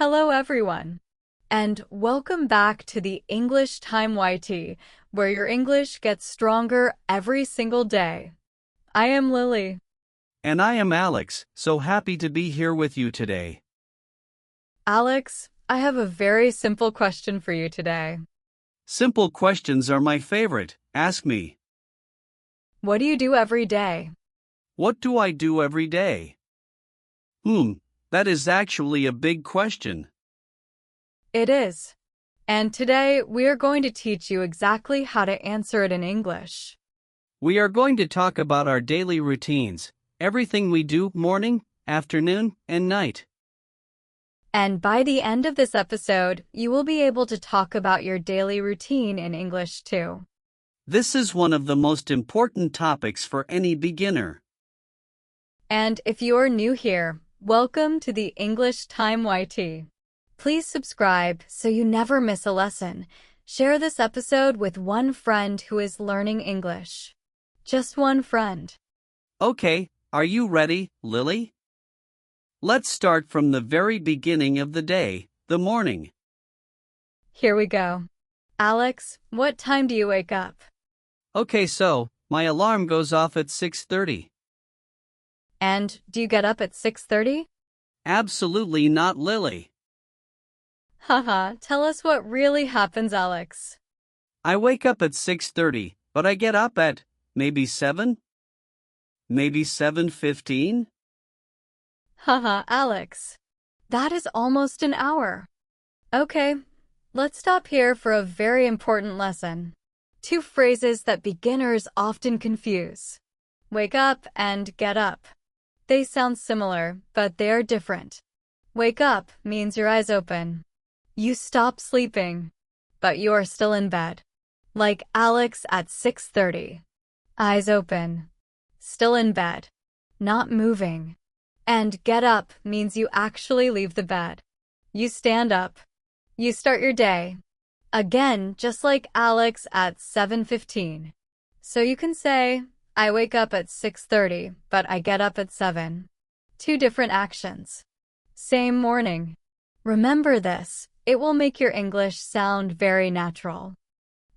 Hello, everyone, and welcome back to the English Time YT, where your English gets stronger every single day. I am Lily. And I am Alex, so happy to be here with you today. Alex, I have a very simple question for you today. Simple questions are my favorite. Ask me. What do you do every day? What do I do every day? That is actually a big question. It is. And today we are going to teach you exactly how to answer it in English. We are going to talk about our daily routines, everything we do morning, afternoon, and night. And by the end of this episode, you will be able to talk about your daily routine in English too. This is one of the most important topics for any beginner. And if you are new here, welcome to the English Time YT. Please subscribe so you never miss a lesson. Share this episode with one friend who is learning English. Just one friend. Okay, are you ready, Lily? Let's start from the very beginning of the day, the morning. Here we go. Alex, what time do you wake up? Okay, so, my alarm goes off at 6:30. And do you get up at 6:30? Absolutely not, Lily. Haha, tell us what really happens, Alex. I wake up at 6:30, but I get up at maybe 7? Maybe 7:15? Haha, Alex. That is almost an hour. Okay, let's stop here for a very important lesson. Two phrases that beginners often confuse. Wake up and get up. They sound similar, but they are different. Wake up means your eyes open. You stop sleeping, but you are still in bed. Like Alex at 6:30. Eyes open. Still in bed. Not moving. And get up means you actually leave the bed. You stand up. You start your day. Again, just like Alex at 7:15. So you can say, I wake up at 6:30, but I get up at 7. Two different actions. Same morning. Remember this. It will make your English sound very natural.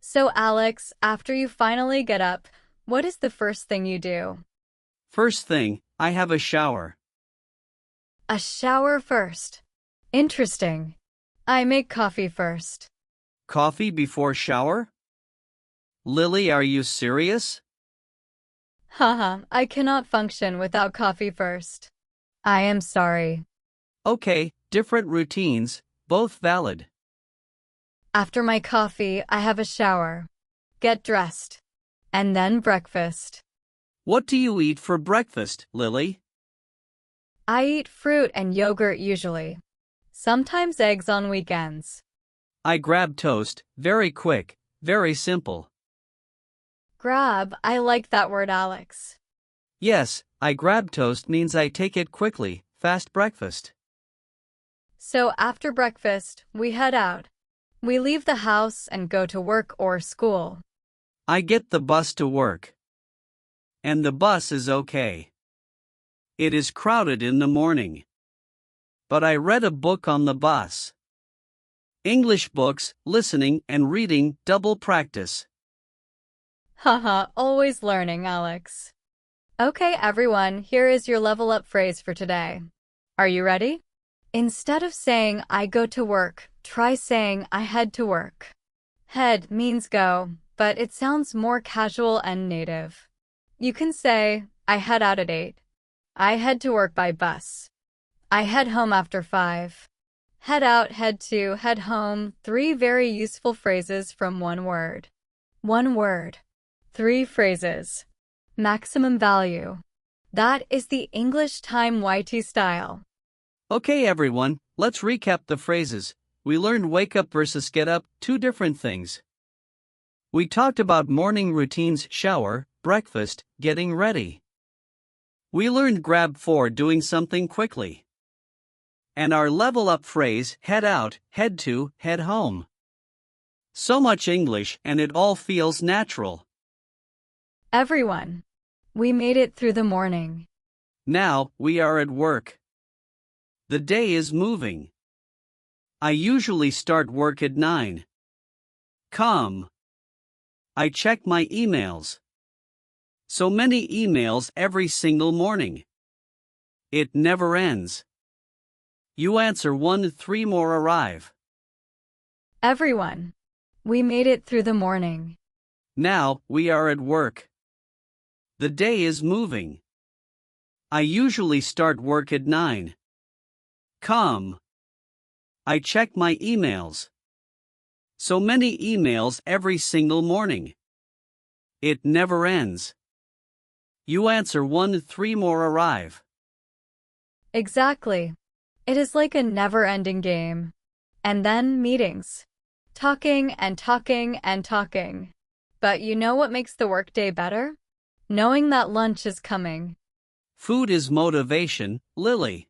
So Alex, after you finally get up, what is the first thing you do? First thing, I have a shower. A shower first. Interesting. I make coffee first. Coffee before shower? Lily, are you serious? Haha, I cannot function without coffee first. I am sorry. Okay, different routines, both valid. After my coffee, I have a shower. Get dressed. And then breakfast. What do you eat for breakfast, Lily? I eat fruit and yogurt usually. Sometimes eggs on weekends. I grab toast, very quick, very simple. Grab, I like that word, Alex. Yes, I grab toast means I take it quickly, fast breakfast. So after breakfast, we head out. We leave the house and go to work or school. I get the bus to work. And the bus is okay. It is crowded in the morning. But I read a book on the bus. English books, listening and reading, double practice. Haha, always learning, Alex. Okay, everyone, here is your level up phrase for today. Are you ready? Instead of saying, I go to work, try saying, I head to work. Head means go, but it sounds more casual and native. You can say, I head out at 8. I head to work by bus. I head home after 5. Head out, head to, head home, 3 very useful phrases from one word. One word. 3 phrases. Maximum value. That is the English Time YT style. Okay, everyone, let's recap the phrases. We learned wake up versus get up, two different things. We talked about morning routines, shower, breakfast, getting ready. We learned grab for doing something quickly. And our level up phrase, head out, head to, head home. So much English and it all feels natural. Everyone, we made it through the morning. Now, we are at work. The day is moving. I usually start work at 9. Come. I check my emails. So many emails every single morning. It never ends. You answer 1, 3 more arrive. Everyone. We made it through the morning. Now, we are at work. The day is moving. I usually start work at 9. Come. I check my emails. So many emails every single morning. It never ends. You answer 1, 3 more arrive. Exactly. It is like a never-ending game. And then meetings. Talking and talking and talking. But you know what makes the workday better? Knowing that lunch is coming. Food is motivation, Lily.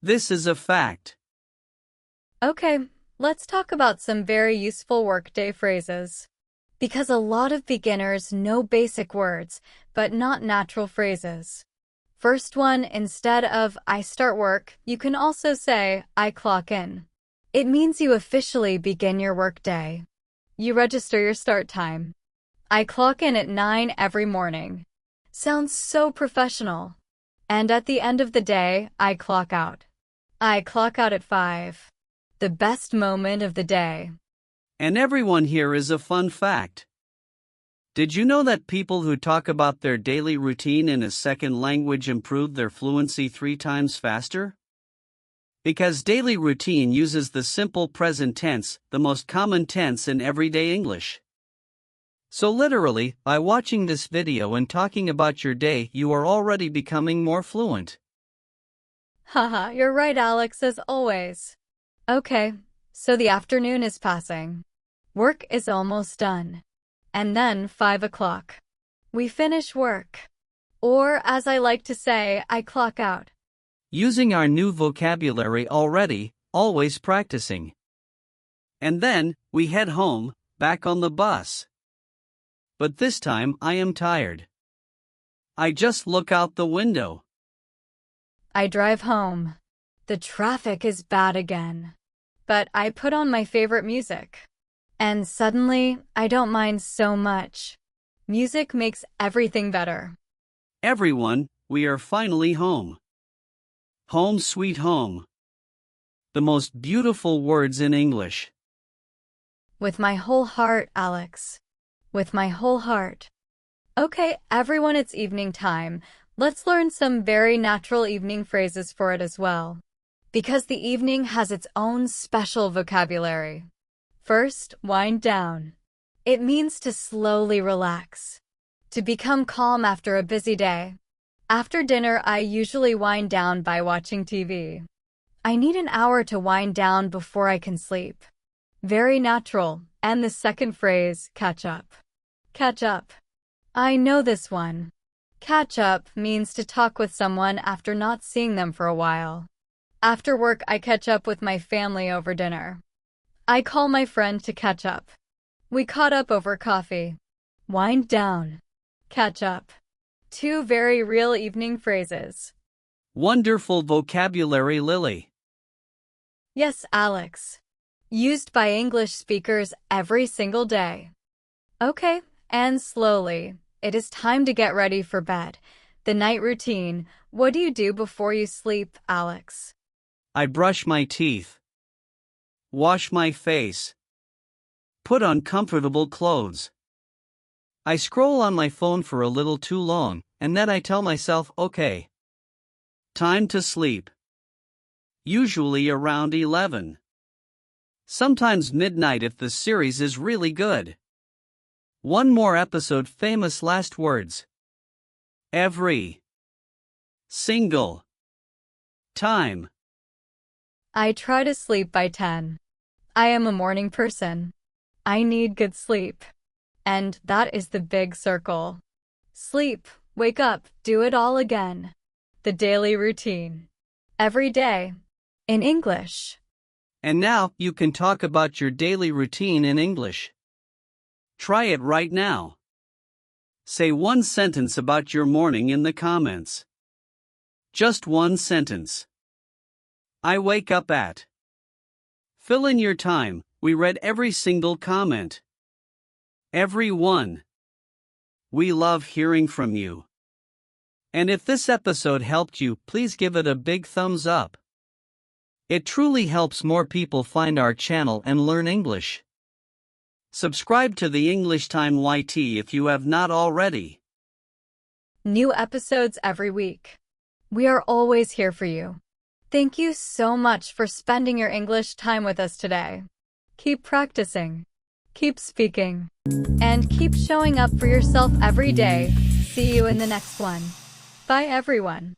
This is a fact. Okay, let's talk about some very useful workday phrases. Because a lot of beginners know basic words, but not natural phrases. First one, instead of I start work, you can also say I clock in. It means you officially begin your workday. You register your start time. I clock in at 9 every morning. Sounds so professional. And at the end of the day, I clock out. I clock out at 5. The best moment of the day. And everyone here is a fun fact. Did you know that people who talk about their daily routine in a second language improve their fluency 3 times faster? Because daily routine uses the simple present tense, the most common tense in everyday English. So literally, by watching this video and talking about your day, you are already becoming more fluent. Haha, you're right, Alex, as always. Okay, so the afternoon is passing. Work is almost done. And then 5 o'clock. We finish work. Or, as I like to say, I clock out. Using our new vocabulary already, always practicing. And then, we head home, back on the bus. But this time I am tired. I just look out the window. I drive home. The traffic is bad again. But I put on my favorite music. And suddenly, I don't mind so much. Music makes everything better. Everyone, we are finally home. Home sweet home. The most beautiful words in English. With my whole heart, Alex. With my whole heart. Okay, everyone, it's evening time. Let's learn some very natural evening phrases for it as well. Because the evening has its own special vocabulary. First, wind down. It means to slowly relax. To become calm after a busy day. After dinner, I usually wind down by watching TV. I need an hour to wind down before I can sleep. Very natural. And the second phrase, catch up. Catch up. I know this one. Catch up means to talk with someone after not seeing them for a while. After work, I catch up with my family over dinner. I call my friend to catch up. We caught up over coffee. Wind down. Catch up. 2 very real evening phrases. Wonderful vocabulary, Lily. Yes, Alex. Used by English speakers every single day. Okay, and slowly. It is time to get ready for bed. The night routine. What do you do before you sleep, Alex? I brush my teeth. Wash my face. Put on comfortable clothes. I scroll on my phone for a little too long, and then I tell myself, okay. Time to sleep. Usually around 11. Sometimes midnight if the series is really good. One more episode. Famous last words. Every single time. I try to sleep by 10. I am a morning person. I need good sleep. And that is the big circle. Sleep, wake up, do it all again. The daily routine. Every day. In English. And now you can talk about your daily routine in English. Try it right now. Say one sentence about your morning in the comments. Just one sentence. I wake up at Fill in your time. We read every single comment. Every one. We love hearing from you. And if this episode helped you, please give it a big thumbs up. It truly helps more people find our channel and learn English. Subscribe to the English Time YT if you have not already. New episodes every week. We are always here for you. Thank you so much for spending your English time with us today. Keep practicing, keep speaking, and keep showing up for yourself every day. See you in the next one. Bye, everyone.